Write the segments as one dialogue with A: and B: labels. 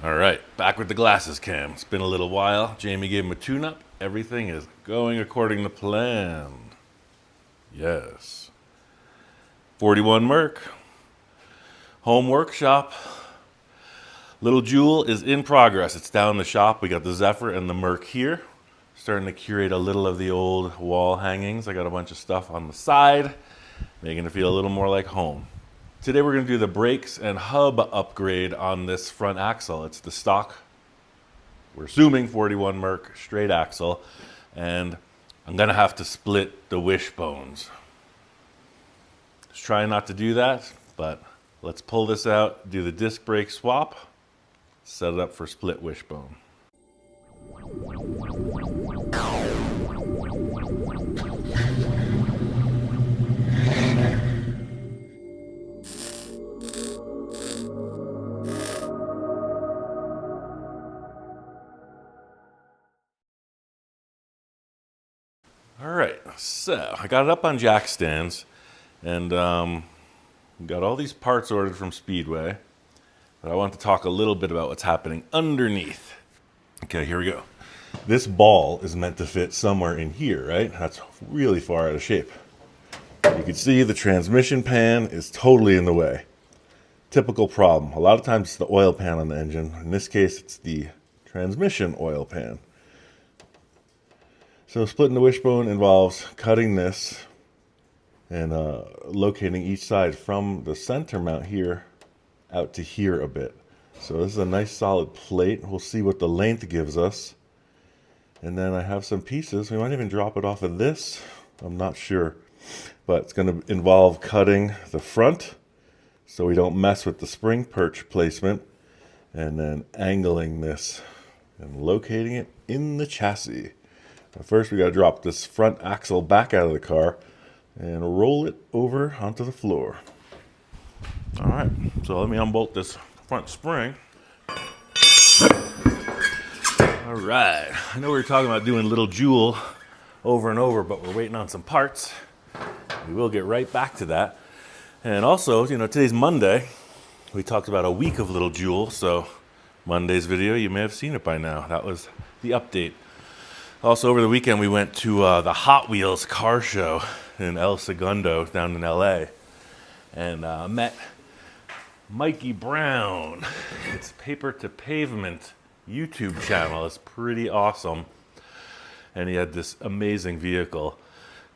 A: All right, back with the glasses cam. It's been a little while. Jamie gave him a tune-up. Everything is going according to plan. Yes. 41 Merc. Home workshop. Little Jewel is in progress. It's down in the shop. We got the Zephyr and the Merc here. Starting to curate a little of the old wall hangings. I got a bunch of stuff on the side, making it feel a little more like home. Today we're going to do the brakes and hub upgrade on this front axle. It's the stock, we're assuming 41 Merc straight axle, and I'm going to have to split the wishbones. Just trying not to do that, but let's pull this out, do the disc brake swap, set it up for split wishbone. All right, so I got it up on jack stands, and got all these parts ordered from Speedway, but I want to talk a little bit about what's happening underneath. Okay, here we go. This ball is meant to fit somewhere in here, right? That's really far out of shape. You can see the transmission pan is totally in the way. Typical problem. A lot of times it's the oil pan on the engine. In this case, it's the transmission oil pan. So splitting the wishbone involves cutting this and locating each side from the center mount here out to here a bit. So this is a nice solid plate. We'll see what the length gives us. And then I have some pieces. We might even drop it off of this. I'm not sure. But it's going to involve cutting the front so we don't mess with the spring perch placement. And then angling this and locating it in the chassis. First, we got to drop this front axle back out of the car and roll it over onto the floor. All right, so let me unbolt this front spring. All right, I know we were talking about doing Little Jewel over and over, but we're waiting on some parts. We will get right back to that. And also, today's Monday. We talked about a week of Little Jewel, so Monday's video, you may have seen it by now. That was the update. Also, over the weekend, we went to the Hot Wheels car show in El Segundo down in LA and met Mikey Brown. It's Paper to Pavement YouTube channel. It's pretty awesome. And he had this amazing vehicle.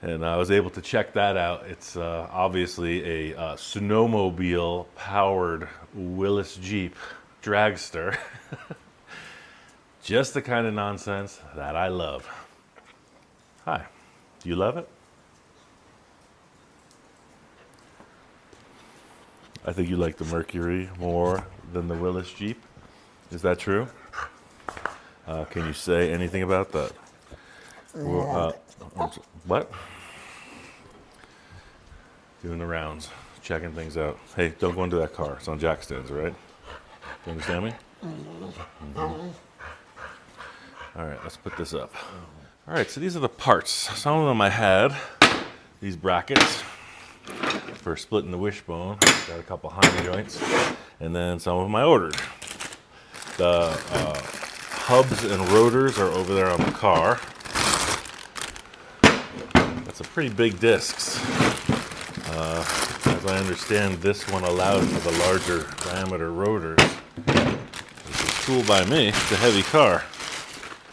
A: And I was able to check that out. It's obviously a snowmobile powered Willys Jeep dragster. Just the kind of nonsense that I love. Hi, do you love it? I think you like the Mercury more than the Willys Jeep. Is that true? Can you say anything about that? What? Doing the rounds, checking things out. Hey, don't go into that car. It's on jack stands, all right? Do you understand me? Mm-hmm. All right, let's put this up. All right, so these are the parts. Some of them I had, these brackets for splitting the wishbone. Got a couple hind joints, and then some of them I ordered. The hubs and rotors are over there on the car. That's a pretty big discs. As I understand, this one allowed for the larger diameter rotors. Which is cool by me. It's a heavy car.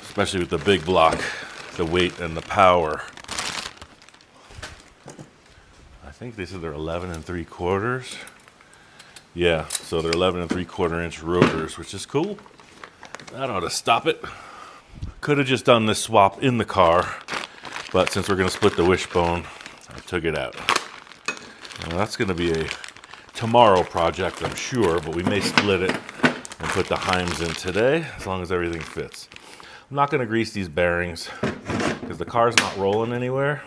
A: Especially with the big block, the weight and the power. I think they said they're 11 3/4. Yeah, so they're 11 3/4 inch rotors, which is cool. That ought to stop it. Could have just done this swap in the car, but since we're going to split the wishbone, I took it out. Now that's going to be a tomorrow project, I'm sure, but we may split it and put the Heims in today, as long as everything fits. I'm not going to grease these bearings because the car's not rolling anywhere,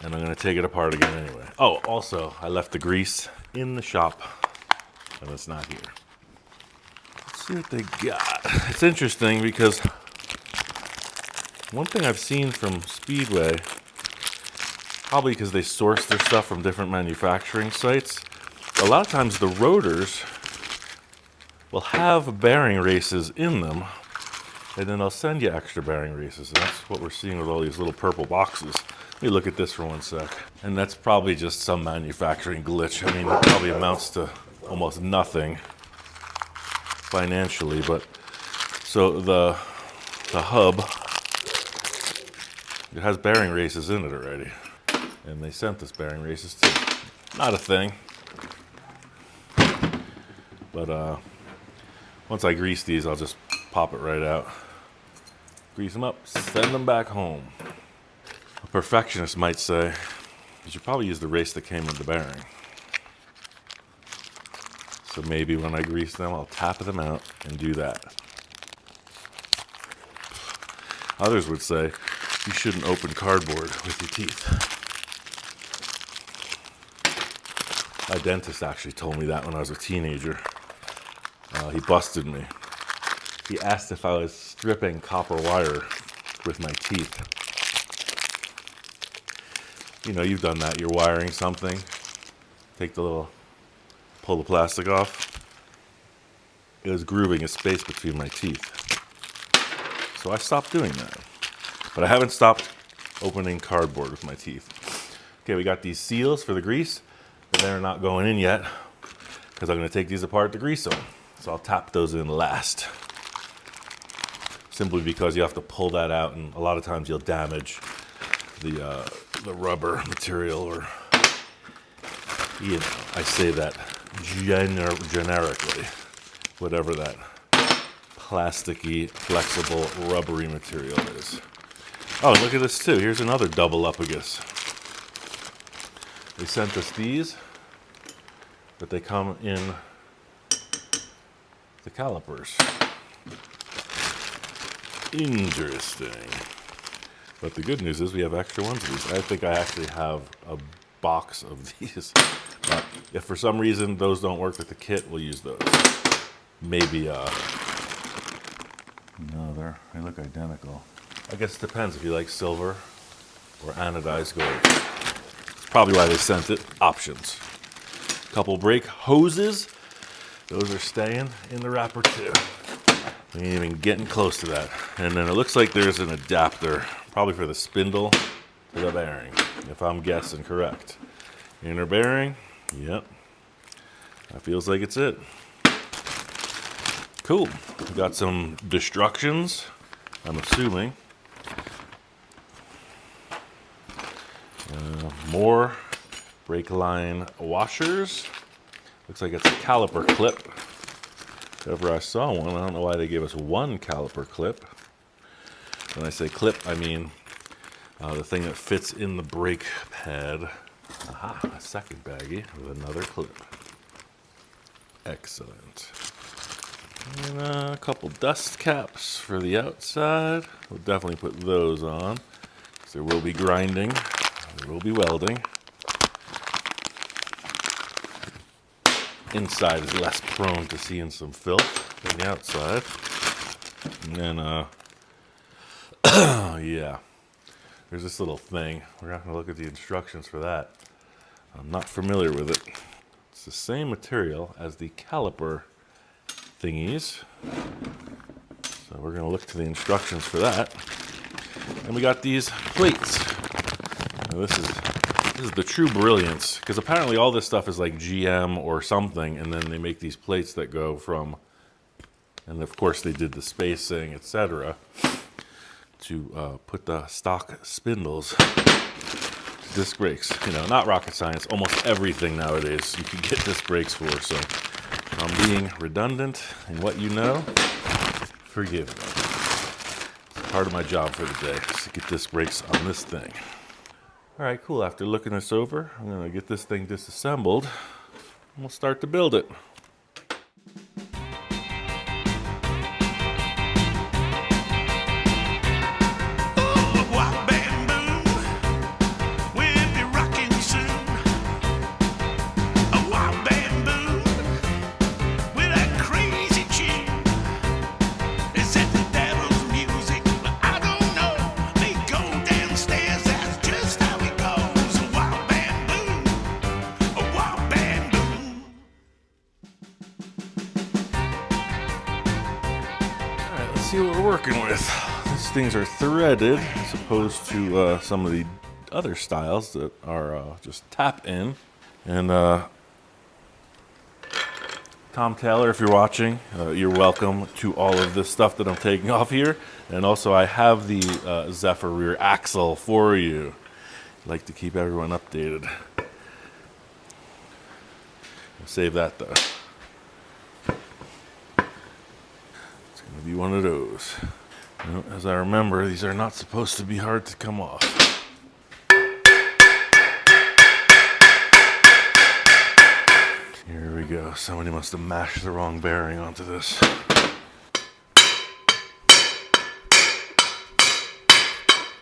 A: and I'm going to take it apart again anyway. Oh, also, I left the grease in the shop, and it's not here. Let's see what they got. It's interesting because one thing I've seen from Speedway, probably because they source their stuff from different manufacturing sites, a lot of times the rotors will have bearing races in them, and then they'll send you extra bearing races. And that's what we're seeing with all these little purple boxes. Let me look at this for 1 sec. And that's probably just some manufacturing glitch. I mean, it probably amounts to almost nothing financially, but so the hub, it has bearing races in it already. And they sent us bearing races too. Not a thing. But once I grease these, I'll just pop it right out. Grease them up, send them back home. A perfectionist might say, you should probably use the race that came with the bearing. So maybe when I grease them, I'll tap them out and do that. Others would say, you shouldn't open cardboard with your teeth. My dentist actually told me that when I was a teenager. He busted me. He asked if I was stripping copper wire with my teeth. You know, you've done that. You're wiring something. Pull the plastic off. It was grooving a space between my teeth. So I stopped doing that. But I haven't stopped opening cardboard with my teeth. Okay, we got these seals for the grease, but they're not going in yet because I'm going to take these apart to grease them. So I'll tap those in last. Simply because you have to pull that out, and a lot of times you'll damage the rubber material, or, you know, I say that generically, whatever that plasticky, flexible, rubbery material is. Oh, look at this too. Here's another double upagus. They sent us these, but they come in the calipers. Interesting. But the good news is we have extra ones of these. I think I actually have a box of these. But if for some reason those don't work with the kit, we'll use those. Maybe, no, they look identical. I guess it depends if you like silver or anodized gold. That's probably why they sent it. Options. Couple brake hoses. Those are staying in the wrapper too. We ain't even getting close to that. And then it looks like there's an adapter, probably for the spindle to the bearing, if I'm guessing correct. Inner bearing, yep. That feels like it's it. Cool. We got some destructions, I'm assuming. More brake line washers. Looks like it's a caliper clip. If ever I saw one, I don't know why they gave us one caliper clip. When I say clip, I mean the thing that fits in the brake pad. Aha, a second baggie with another clip. Excellent. And a couple dust caps for the outside. We'll definitely put those on, because there will be grinding, there will be welding. Inside is less prone to seeing some filth than the outside. And then, yeah, there's this little thing. We're not going to look at the instructions for that. I'm not familiar with it. It's the same material as the caliper thingies. So we're going to look to the instructions for that. And we got these plates. Now this is the true brilliance, because apparently all this stuff is like GM or something, and then they make these plates that go from, and of course they did the spacing, etc., to put the stock spindles to disc brakes. You know, not rocket science. Almost everything nowadays you can get disc brakes for, so if I'm being redundant in what you know, forgive me. It's part of my job for the day, is to get disc brakes on this thing. All right, cool. After looking this over, I'm going to get this thing disassembled, and we'll start to build it. see what we're working with. These things are threaded as opposed to some of the other styles that are just tap in. And Tom Taylor, if you're watching, you're welcome to all of this stuff that I'm taking off here. And also I have the Zephyr rear axle for you. I'd like to keep everyone updated. I'll save that though. It's going to be one of those. You know, as I remember, these are not supposed to be hard to come off. Here we go. Somebody must have mashed the wrong bearing onto this.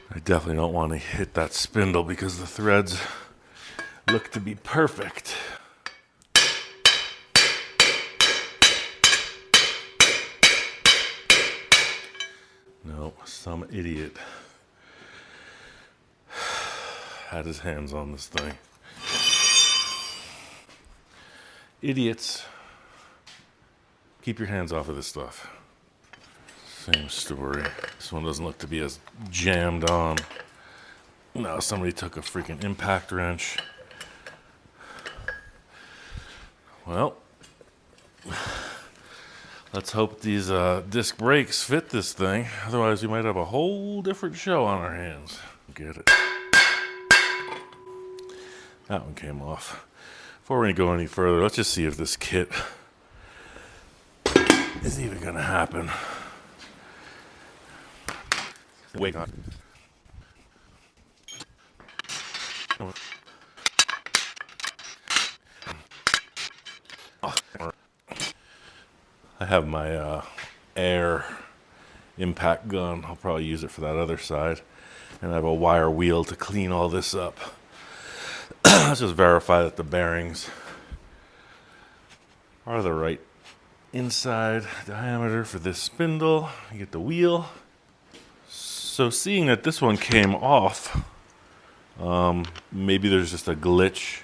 A: I definitely don't want to hit that spindle because the threads look to be perfect. No, some idiot had his hands on this thing. Idiots, keep your hands off of this stuff. Same story. This one doesn't look to be as jammed on. No, somebody took a freaking impact wrench. Well, let's hope these disc brakes fit this thing. Otherwise, we might have a whole different show on our hands. Get it. That one came off. Before we go any further, let's just see if this kit is even going to happen. Wake up. I have my air impact gun. I'll probably use it for that other side. And I have a wire wheel to clean all this up. Let's just verify that the bearings are the right inside diameter for this spindle. You get the wheel. So seeing that this one came off, maybe there's just a glitch.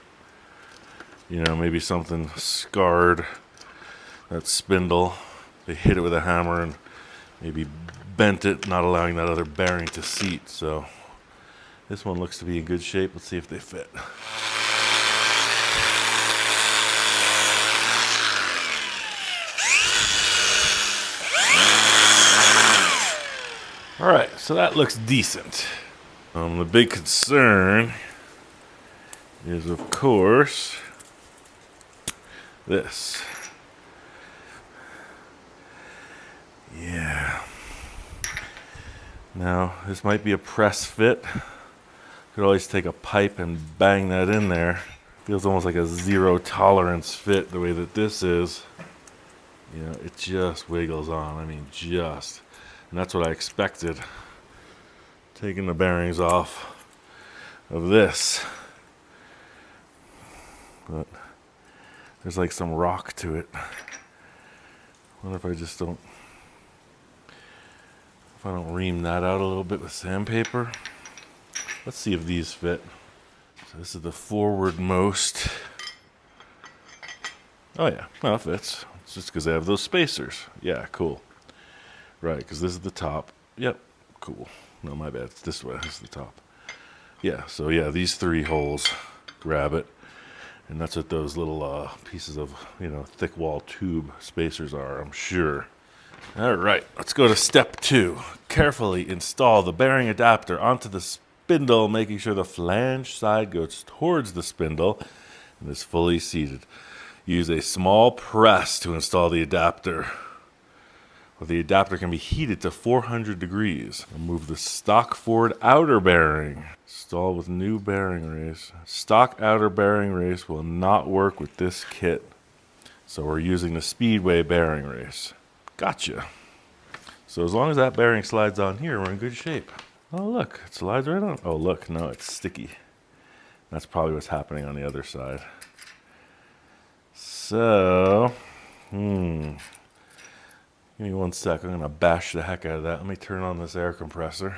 A: You know, maybe something scarred that spindle. They hit it with a hammer and maybe bent it, not allowing that other bearing to seat. So this one looks to be in good shape. Let's see if they fit. All right, so that looks decent. The big concern is, of course, this. Yeah. Now, this might be a press fit. Could always take a pipe and bang that in there. Feels almost like a zero tolerance fit the way that this is. You know, it just wiggles on. I mean, just. And that's what I expected. Taking the bearings off of this. But there's like some rock to it. Wonder if I just don't, if I don't ream that out a little bit with sandpaper. Let's see if these fit. So this is the forward-most. Oh yeah, no, it fits. It's just because they have those spacers. Yeah, cool. Right, because this is the top. Yep, cool. No, my bad. It's this way. This is the top. Yeah, so yeah, these three holes grab it. And that's what those little pieces of, you know, thick wall tube spacers are, I'm sure. All right, let's go to step 2. Carefully install the bearing adapter onto the spindle, making sure the flange side goes towards the spindle and is fully seated. Use a small press to install the adapter. The adapter can be heated to 400 degrees. Remove the stock forward outer bearing. Install with new bearing race. Stock outer bearing race will not work with this kit. So we're using the Speedway bearing race. Gotcha. So as long as that bearing slides on here, we're in good shape. Oh look, it slides right on. Oh look, no, it's sticky. That's probably what's happening on the other side. So, give me 1 sec. I'm going to bash the heck out of that. Let me turn on this air compressor.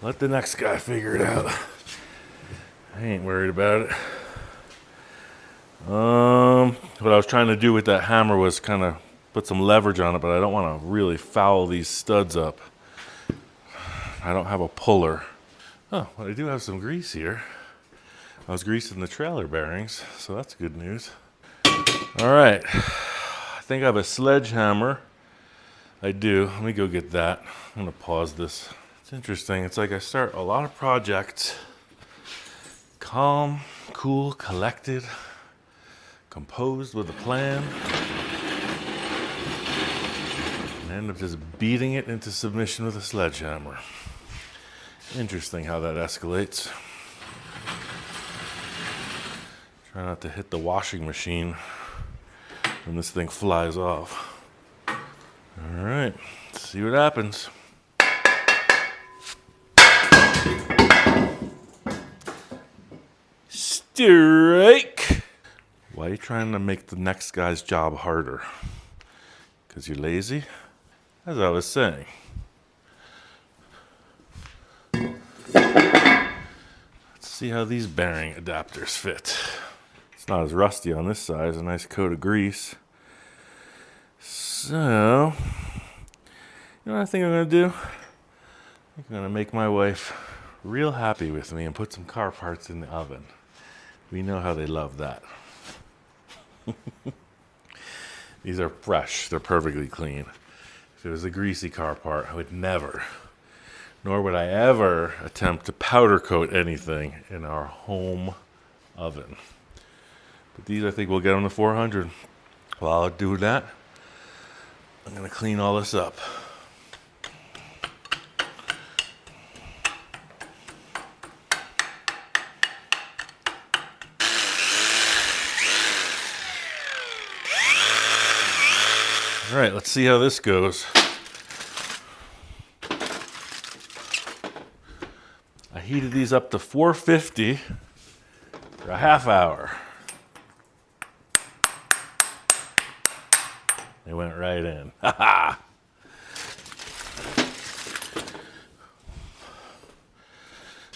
A: Let the next guy figure it out. I ain't worried about it. What I was trying to do with that hammer was kind of put some leverage on it, but I don't want to really foul these studs up. I don't have a puller. Oh, but I do have some grease here. I was greasing the trailer bearings, so that's good news. All right, I think I have a sledgehammer. I do. Let me go get that. I'm gonna pause this. It's interesting. It's like I start a lot of projects calm, cool, collected, composed with a plan, and end up just beating it into submission with a sledgehammer. Interesting how that escalates. Try not to hit the washing machine when this thing flies off. All right, let's see what happens. Strike! Why are you trying to make the next guy's job harder? Because you're lazy? As I was saying. Let's see how these bearing adapters fit. It's not as rusty on this side. It's a nice coat of grease. So, you know what I think I'm going to do? I think I'm going to make my wife real happy with me and put some car parts in the oven. We know how they love that. These are fresh. They're perfectly clean. If it was a greasy car part, I would never, nor would I ever attempt to powder coat anything in our home oven. But these, I think we'll get them to 400. While I'll do that, I'm going to clean all this up. All right, let's see how this goes. I heated these up to 450 for a half hour. They went right in. Ha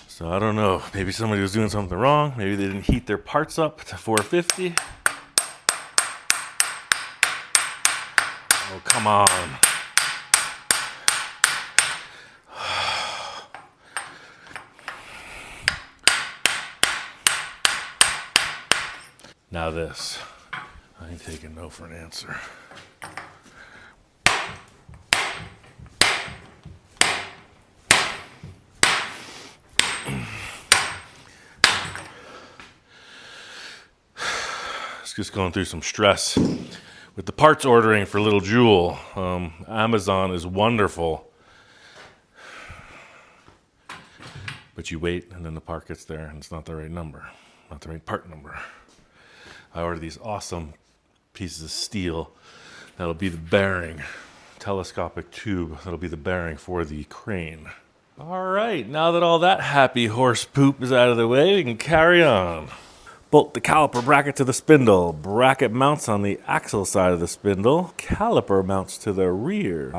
A: So I don't know. Maybe somebody was doing something wrong. Maybe they didn't heat their parts up to 450. Oh, come on. Now this. I ain't taking no for an answer. It's just going through some stress with the parts ordering for Little Jewel. Amazon is wonderful. But you wait and then the part gets there and it's not the right number, not the right part number. I ordered these awesome pieces of steel that'll be the bearing, telescopic tube that'll be the bearing for the crane. All right, now that all that happy horse poop is out of the way, we can carry on. Bolt the caliper bracket to the spindle. Bracket mounts on the axle side of the spindle. Caliper mounts to the rear.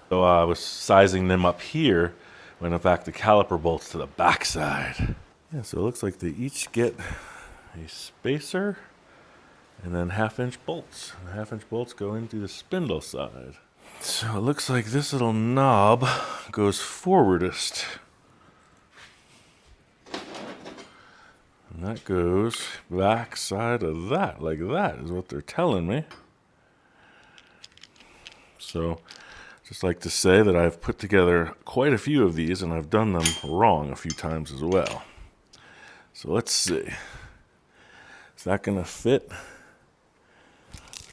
A: So I was sizing them up here when in fact the caliper bolts to the back side. Yeah, so it looks like they each get a spacer and then half-inch bolts. And the half-inch bolts go into the spindle side. So it looks like this little knob goes forwardest. And that goes back side of that, like that is what they're telling me. So just like to say that I've put together quite a few of these and I've done them wrong a few times as well. So let's see. Is that gonna fit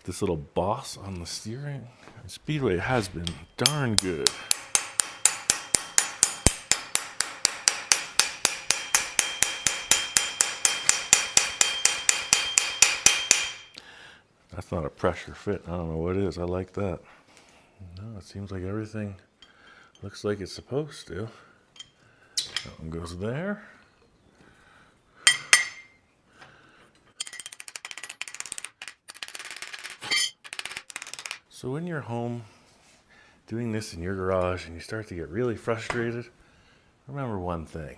A: this little boss on the steering? Speedway has been darn good. That's not a pressure fit. I don't know what it is. I like that. No, it seems like everything looks like it's supposed to. That one goes there. So when you're home doing this in your garage and you start to get really frustrated, Remember one thing.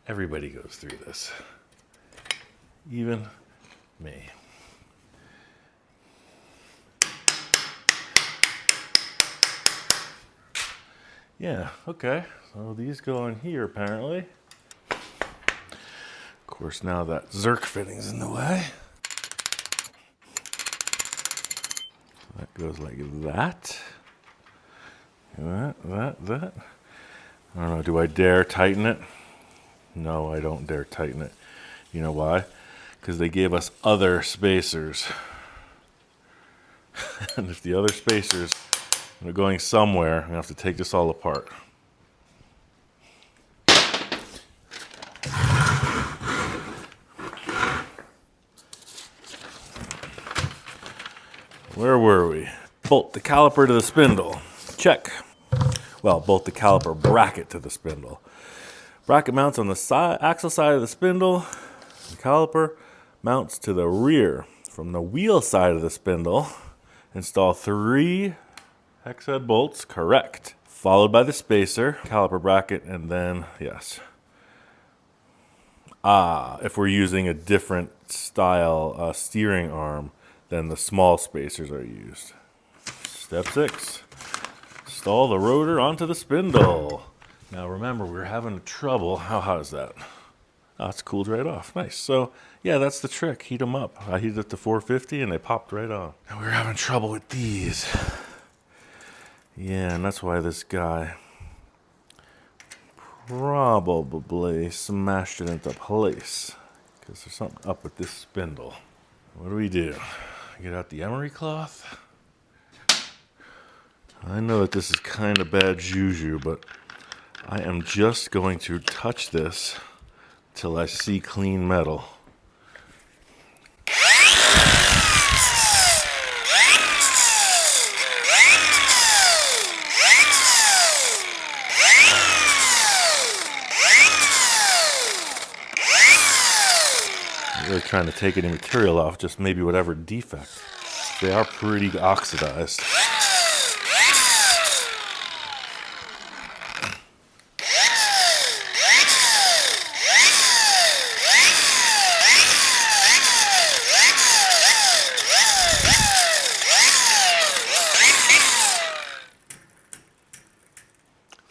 A: Everybody goes through this. Even me. Yeah, okay. So these go in here apparently. Of course, now that Zerk fitting's in the way. That goes like that. That. I don't know, do I dare tighten it? No, I don't dare tighten it. You know why? Because they gave us other spacers. And if the other spacers are going somewhere, I'm gonna have to take this all apart. Where were we? Bolt the caliper to the spindle. Check. Well, bolt the caliper bracket to the spindle. Bracket mounts on the axle side of the spindle. The caliper mounts to the rear. From the wheel side of the spindle, install 3 hex head bolts, correct. Followed by the spacer, caliper bracket, and then, yes. If we're using a different style steering arm, then the small spacers are used. Step 6, install the rotor onto the spindle. Now remember, we were having trouble. How hot is that? Oh, it's cooled right off. Nice. So, yeah, that's the trick. Heat them up. I heated it to 450 and they popped right on. And we were having trouble with these. Yeah, and that's why this guy probably smashed it into place. Because there's something up with this spindle. What do? Get out the emery cloth. I know that this is kind of bad juju, but I am just going to touch this till I see clean metal. I'm really trying to take any material off, just maybe whatever defect. They are pretty oxidized.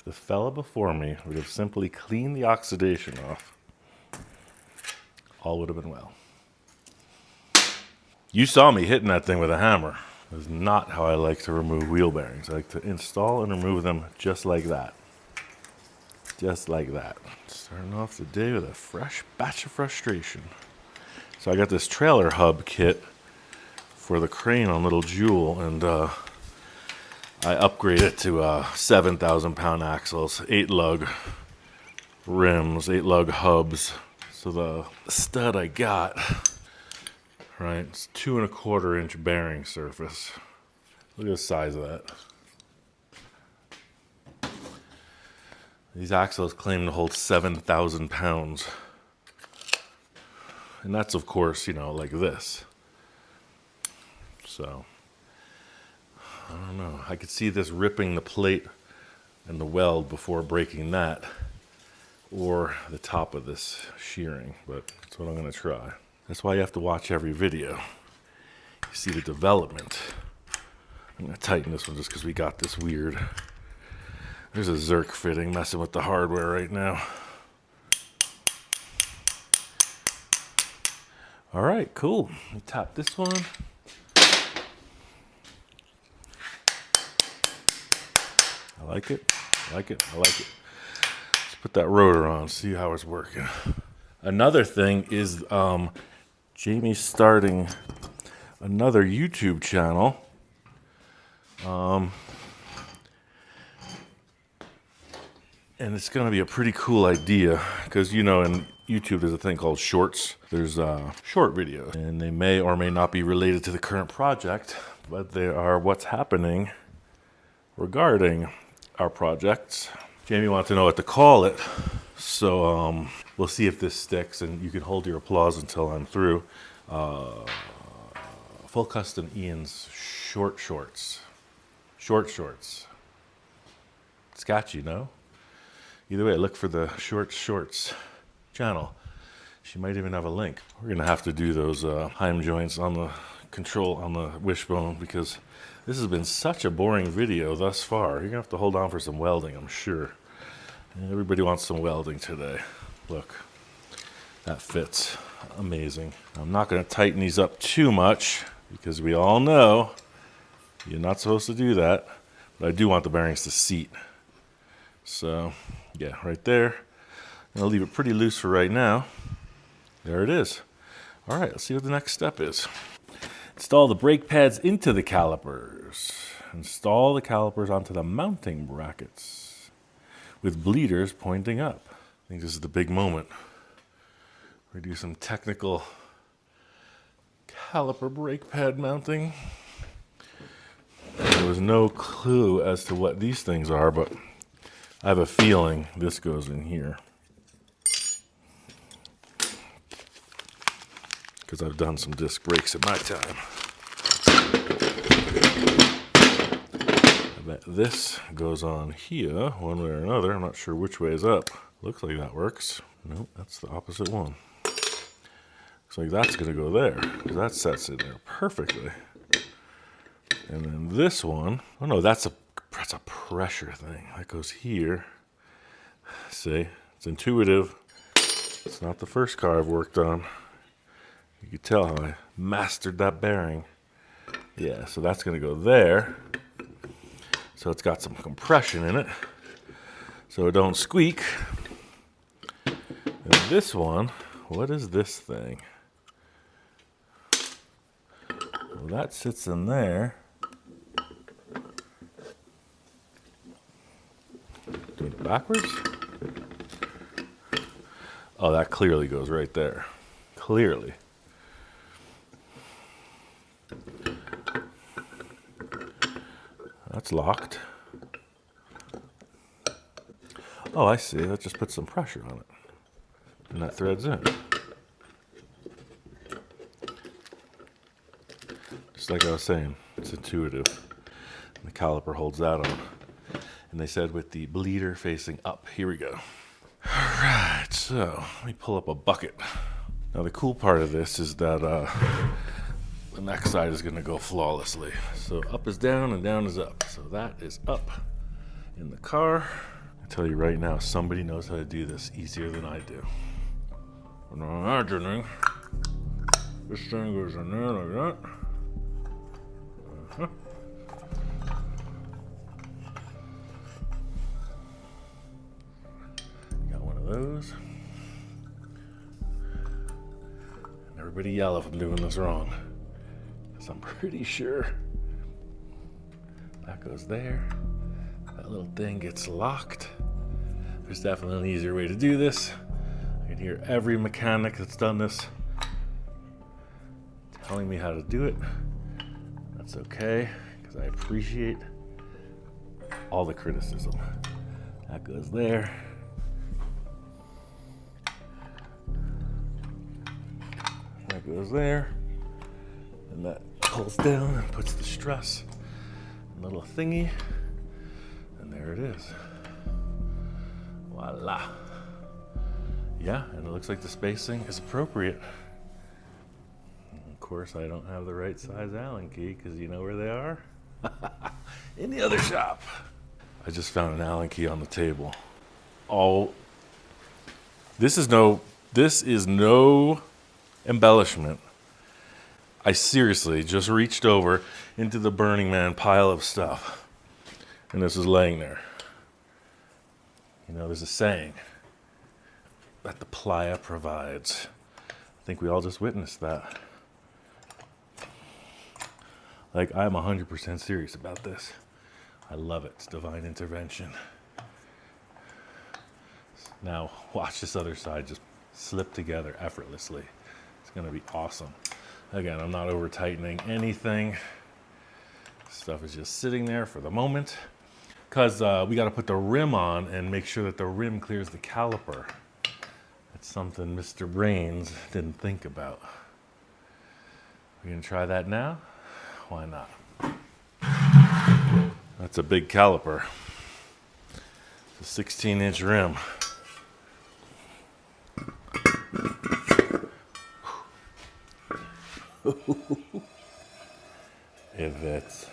A: The fella before me would have simply cleaned the oxidation off, all would have been well. You saw me hitting that thing with a hammer. That is not how I like to remove wheel bearings. I like to install and remove them just like that. Just like that. Starting off the day with a fresh batch of frustration. So I got this trailer hub kit for the crane on Little Jewel, and I upgraded it to 7,000 pound axles, 8 lug rims, 8 lug hubs. So the stud I got, right, it's 2 1/4 inch bearing surface. Look at the size of that. These axles claim to hold 7,000 pounds. And that's, of course, you know, like this. So, I don't know. I could see this ripping the plate and the weld before breaking that, or the top of this shearing, but that's what I'm going to try. That's why you have to watch every video. You see the development. I'm going to tighten this one just because we got this weird. There's a Zerk fitting messing with the hardware right now. All right, cool. Let me tap this one. I like it. I like it. I like it. Let's put that rotor on, see how it's working. Another thing is Jamie's starting another YouTube channel. And it's going to be a pretty cool idea because, you know, in YouTube there's a thing called shorts. There's short videos, and they may or may not be related to the current project, but they are what's happening regarding our projects. Jamie wants to know what to call it, so we'll see if this sticks, and you can hold your applause until I'm through. Full custom Ian's short shorts. Short shorts. Sketchy, no? Either way, look for the Shorts channel. She might even have a link. We're gonna have to do those Heim joints on the control on the wishbone because this has been such a boring video thus far. You're gonna have to hold on for some welding, I'm sure. And everybody wants some welding today. Look, that fits amazing. I'm not gonna tighten these up too much because we all know you're not supposed to do that, but I do want the bearings to seat. So, yeah, right there. I'm gonna leave it pretty loose for right now. There it is. All right, let's see what the next step is. Install the brake pads into the calipers. Install the calipers onto the mounting brackets with bleeders pointing up. I think this is the big moment. We do some technical caliper brake pad mounting. There was no clue as to what these things are, but I have a feeling this goes in here. Because I've done some disc brakes in my time. I bet this goes on here one way or another. I'm not sure which way is up. Looks like that works. Nope, that's the opposite one. Looks like that's gonna go there, because that sets in there perfectly. And then this one, oh no, that's a pressure thing. That goes here. See, it's intuitive. It's not the first car I've worked on. You can tell how I mastered that bearing. Yeah, so that's gonna go there. So it's got some compression in it, so it don't squeak. And this one, what is this thing? Well, that sits in there. Doing it backwards? Oh, that clearly goes right there. Clearly. That's locked. Oh, I see. That just puts some pressure on it. And that threads in. Just like I was saying, it's intuitive. And the caliper holds that on. And they said with the bleeder facing up. Here we go. All right, so let me pull up a bucket. Now the cool part of this is that the next side is gonna go flawlessly. So up is down and down is up. So that is up in the car. I tell you right now, somebody knows how to do this easier than I do. I'm imagining this thing goes in there like that. Got one of those. And everybody yell if I'm doing this wrong. I'm pretty sure that goes there. That little thing gets locked. There's definitely an easier way to do this. I can hear every mechanic that's done this telling me how to do it. That's okay, because I appreciate all the criticism. That goes there. That goes there. And that pulls down and puts the stress in the little thingy, and there it is. Voila. Yeah, and it looks like the spacing is appropriate. And of course, I don't have the right size Allen key because you know where they are? In the other shop. I just found an Allen key on the table. Oh, this is no embellishment. I seriously just reached over into the Burning Man pile of stuff, and this is laying there. You know, there's a saying that the playa provides. I think we all just witnessed that. Like, I'm 100% serious about this. I love it. It's divine intervention. Now, watch this other side just slip together effortlessly. It's going to be awesome. Again, I'm not over tightening anything. Stuff is just sitting there for the moment because we got to put the rim on and make sure that the rim clears the caliper. That's something Mr. Brains didn't think about. We're gonna try that now? Why not? That's a big caliper. The 16-inch rim. It fits.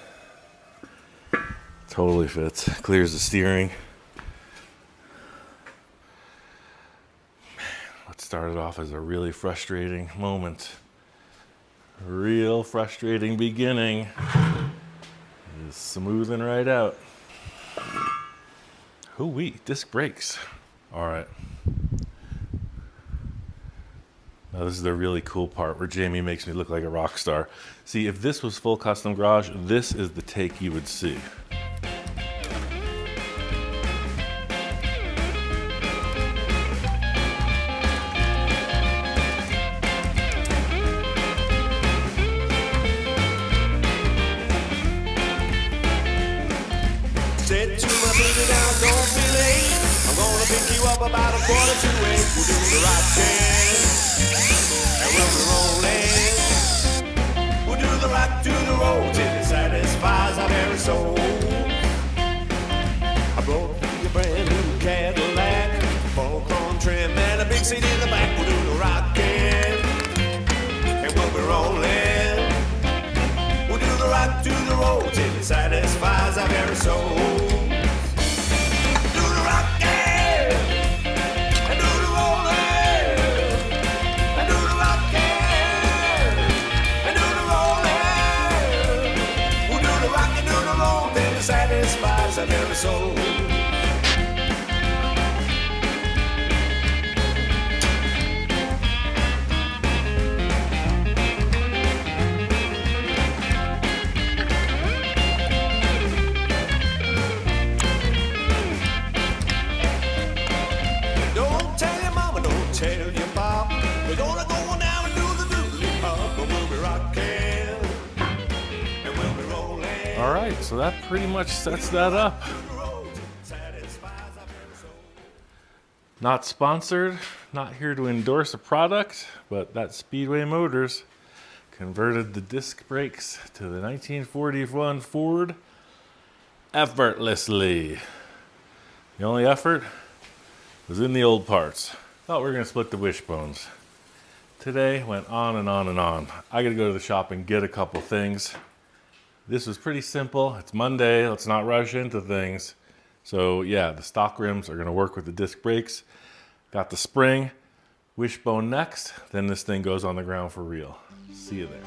A: Totally fits. Clears the steering. What started off as a really frustrating moment, a real frustrating beginning, is smoothing right out. Hoo-wee, disc brakes. All right. Now this is the really cool part where Jamie makes me look like a rock star. See, if this was full custom garage, this is the take you would see.
B: Said to my baby, now don't be late. I'm gonna pick you up about 7:45. We'll do the right thing, and we'll be rolling. We'll do the right to the road till it satisfies our very soul. I brought you a brand new Cadillac, full chrome trim and a big seat in the back. We'll do the right thing, and we'll be rolling. We'll do the right to the road till it satisfies our very soul. Satisfies our very soul. Don't tell your mama, don't tell your pop. We're gonna go now and do the doodly-hop, but we'll be rocking and we'll be rolling.
A: All right, so that pretty much sets that up. Not sponsored, not here to endorse a product, but that Speedway Motors converted the disc brakes to the 1941 Ford effortlessly. The only effort was in the old parts. Thought we were gonna split the wishbones. Today went on and on and on. I gotta go to the shop and get a couple things. This was pretty simple. It's Monday, let's not rush into things. So yeah, the stock rims are gonna work with the disc brakes. Got the spring, wishbone next, then this thing goes on the ground for real. See you there.